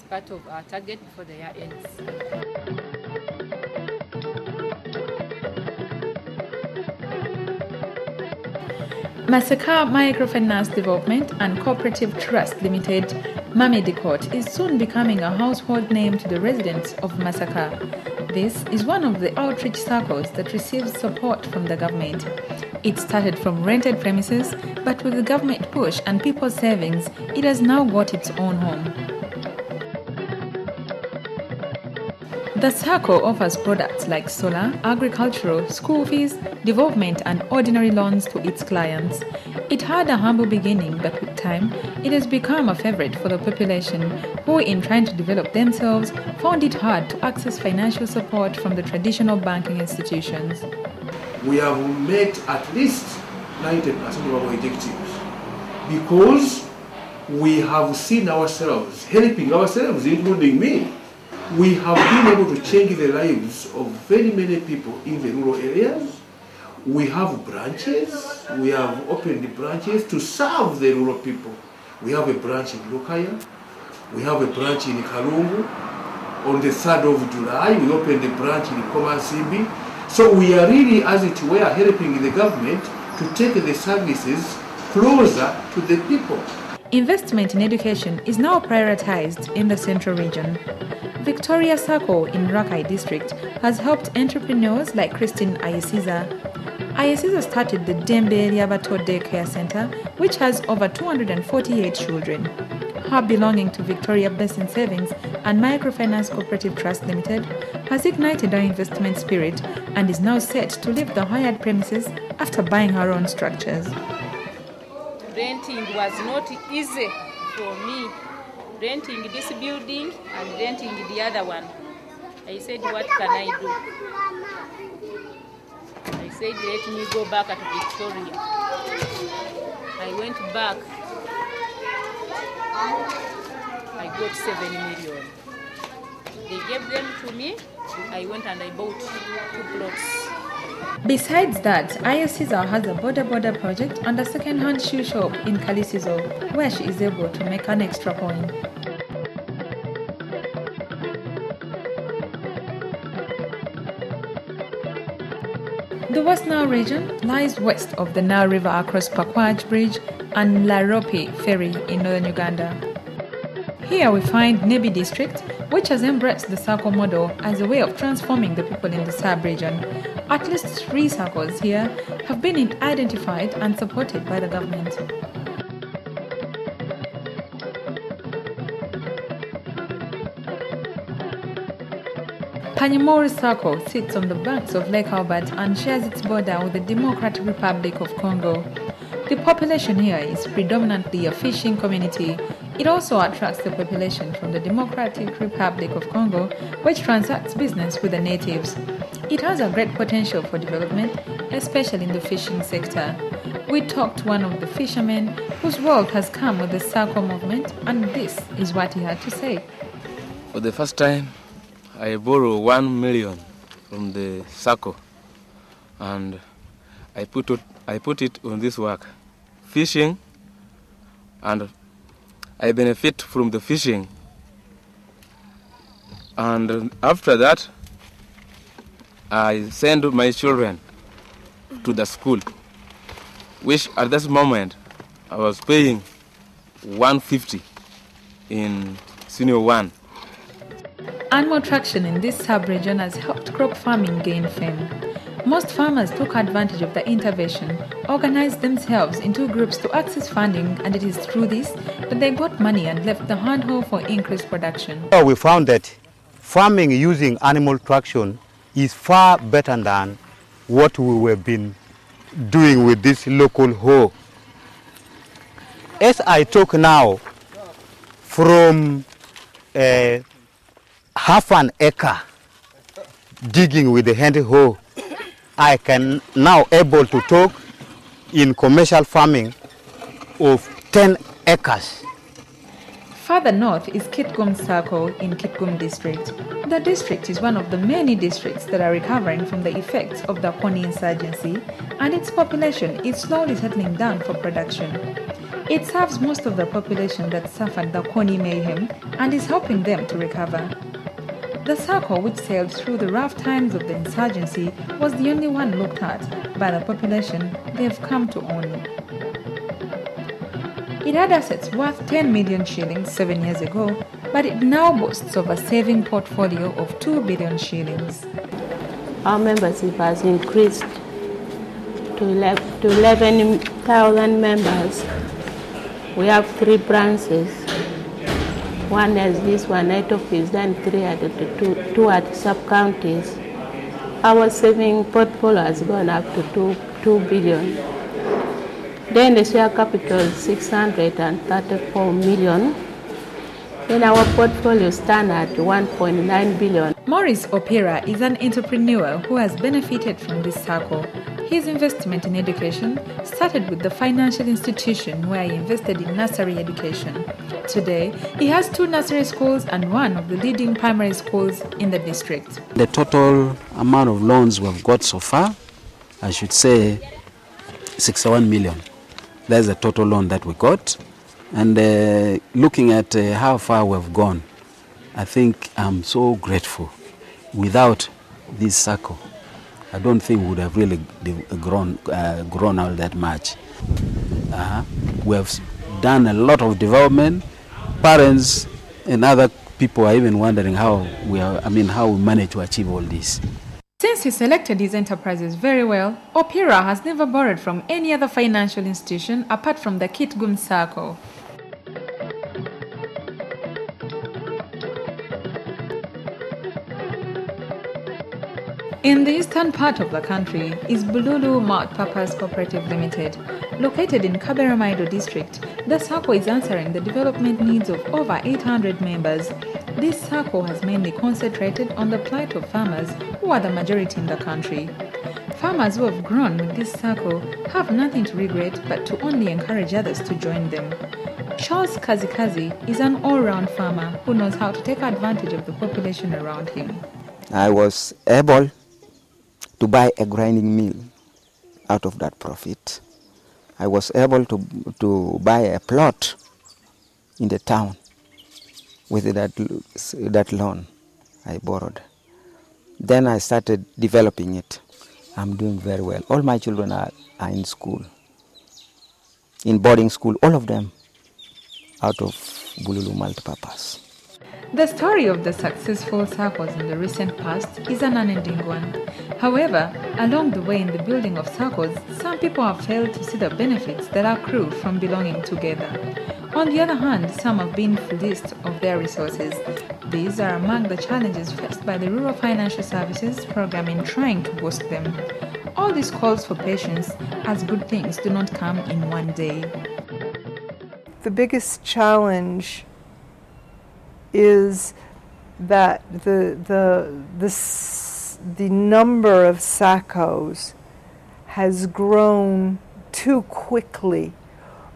as part of our target before the year ends. Masaka Microfinance Development and Cooperative Trust Limited, Mamedikot, is soon becoming a household name to the residents of Masaka. This is one of the outreach SACCOs that receives support from the government. It started from rented premises, but with the government push and people's savings, it has now got its own home. The SACCO offers products like solar, agricultural, school fees, development and ordinary loans to its clients. It had a humble beginning, but with time, it has become a favorite for the population who, in trying to develop themselves, found it hard to access financial support from the traditional banking institutions. We have met at least 90% of our objectives because we have seen ourselves helping ourselves, including me. We have been able to change the lives of very many people in the rural areas. We have branches. We have opened branches to serve the rural people. We have a branch in Lukaya. We have a branch in Kalungu. On the 3rd of July, we opened a branch in Komansimbi. So we are really, as it were, helping the government to take the services closer to the people. Investment in education is now prioritized in the central region. Victoria SACCO in Rakai district has helped entrepreneurs like Christine Ayesiza. Ayesiza started the Dembe Liabato Daycare Center, which has over 248 children. Her belonging to Victoria Basin Savings and Microfinance Cooperative Trust Limited has ignited her investment spirit and is now set to leave the hired premises after buying her own structures. Renting was not easy for me. Renting this building and renting the other one. I said, what can I do? I said, let me go back to Victoria. I went back. I got 7 million. They gave them to me. I went and I bought 2 blocks. Besides that, Ayesiza has a border project and a second-hand shoe shop in Kalisizo, where she is able to make an extra coin. The West Nile region lies west of the Nile River across Pakwach Bridge and Laropi Ferry in northern Uganda. Here we find Nebi district, which has embraced the SACCO model as a way of transforming the people in the sub-region. At least 3 SACCOs here have been identified and supported by the government. Kanyamori SACCO sits on the banks of Lake Albert and shares its border with the Democratic Republic of Congo. The population here is predominantly a fishing community. It also attracts the population from the Democratic Republic of Congo, which transacts business with the natives. It has a great potential for development, especially in the fishing sector. We talked to one of the fishermen whose world has come with the SACCO movement, and this is what he had to say. For the first time, I borrowed 1 million from the SACCO, and I put it on this work, fishing, and I benefit from the fishing. And after that, I send my children to the school, which at this moment I was paying 150 in senior 1. Animal traction in this sub-region has helped crop farming gain fame. Most farmers took advantage of the intervention, organized themselves into groups to access funding, and it is through this that they got money and left the handhold for increased production. We found that farming using animal traction is far better than what we have been doing with this local hoe. As I talk now, from half an acre digging with the hand hoe, I can now able to talk in commercial farming of 10 acres. Further north is Kitgum SACCO in Kitgum district. The district is one of the many districts that are recovering from the effects of the Kony insurgency, and its population is slowly settling down for production. It serves most of the population that suffered the Kony mayhem and is helping them to recover. The SACCO, which sailed through the rough times of the insurgency, was the only one looked at by the population they have come to own. It had assets worth 10 million shillings 7 years ago, but it now boasts of a saving portfolio of 2 billion shillings. Our membership has increased to 11,000 members. We have 3 branches. One is this one, head office, then 3 at the 2 at sub-counties. Our saving portfolio has gone up to 2 billion. Then the share capital is 634 million. Then our portfolio stands at 1.9 billion. Maurice Opira is an entrepreneur who has benefited from this SACCO. His investment in education started with the financial institution where he invested in nursery education. Today, he has 2 nursery schools and one of the leading primary schools in the district. The total amount of loans we've got so far, I should say 61 million. That's the total loan that we got. And looking at how far we've gone, I think I'm so grateful. Without this SACCO, I don't think we would have really grown out that much. We have done a lot of development. Parents and other people are even wondering how we managed to achieve all this. Since he selected his enterprises very well, Opira has never borrowed from any other financial institution apart from the Kitgum SACCO. In the eastern part of the country is Bululu Multipurpose Cooperative Limited. Located in Kaberamaido district, the SACCO is answering the development needs of over 800 members. This SACCO has mainly concentrated on the plight of farmers who are the majority in the country. Farmers who have grown with this SACCO have nothing to regret but to only encourage others to join them. Charles Kazikazi is an all-round farmer who knows how to take advantage of the population around him. I was able to buy a grinding mill out of that profit. I was able to buy a plot in the town with that loan I borrowed. Then I started developing it. I'm doing very well. All my children are in school, in boarding school, all of them out of Bululu Multipurpose. The story of the successful SACCOs in the recent past is an unending one. However, along the way in the building of SACCOs, some people have failed to see the benefits that accrue from belonging together. On the other hand, some have been fleeced of their resources. These are among the challenges faced by the Rural Financial Services program in trying to boost them. All this calls for patience, as good things do not come in one day. The biggest challenge is that the number of SACCOs has grown too quickly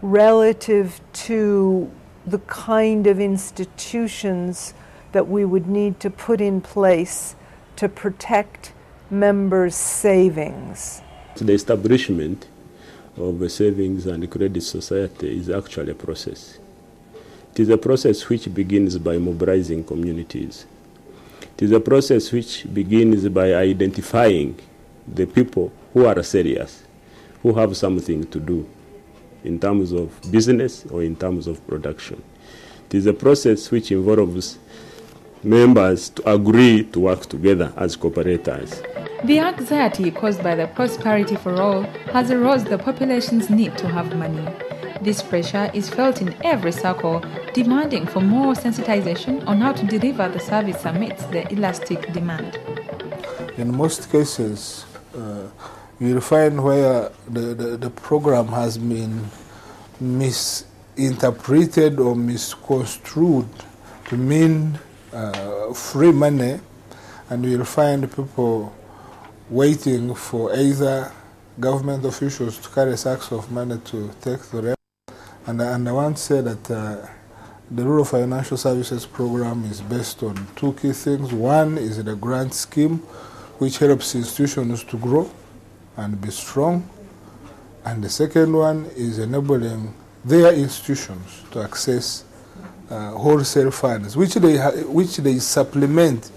relative to the kind of institutions that we would need to put in place to protect members' savings. The establishment of a savings and credit society is actually a process. It is a process which begins by mobilizing communities. It is a process which begins by identifying the people who are serious, who have something to do in terms of business or in terms of production. It is a process which involves members to agree to work together as cooperators. The anxiety caused by the prosperity for all has aroused the population's need to have money. This pressure is felt in every SACCO, demanding for more sensitization on how to deliver the service amidst the elastic demand. In most cases, you'll find where the program has been misinterpreted or misconstrued to mean free money, and you'll find people waiting for either government officials to carry sacks of money to take the rent. And I want to say that the Rural Financial Services Program is based on 2 key things. One is the grant scheme, which helps institutions to grow and be strong. And the second one is enabling their institutions to access wholesale funds, which they supplement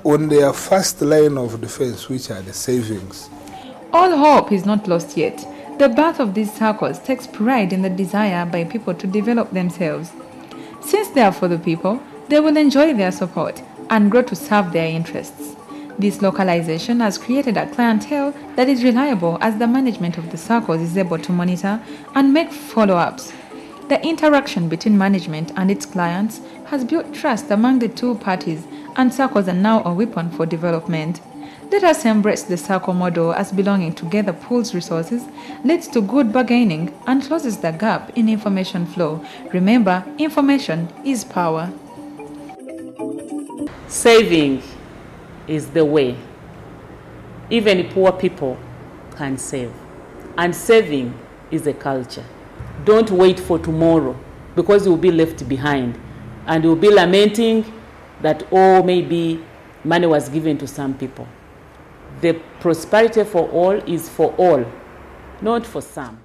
on their first line of defense, which are the savings. All hope is not lost yet. The birth of these SACCOs takes pride in the desire by people to develop themselves. Since they are for the people, they will enjoy their support and grow to serve their interests. This localization has created a clientele that is reliable, as the management of the SACCOs is able to monitor and make follow-ups. The interaction between management and its clients has built trust among the two parties, and SACCOs are now a weapon for development. Let us embrace the SACCO model, as belonging together pools resources, leads to good bargaining, and closes the gap in information flow. Remember, information is power. Saving is the way. Even poor people can save. And saving is a culture. Don't wait for tomorrow, because you'll be left behind. And you'll be lamenting that, oh, maybe money was given to some people. The prosperity for all is for all, not for some.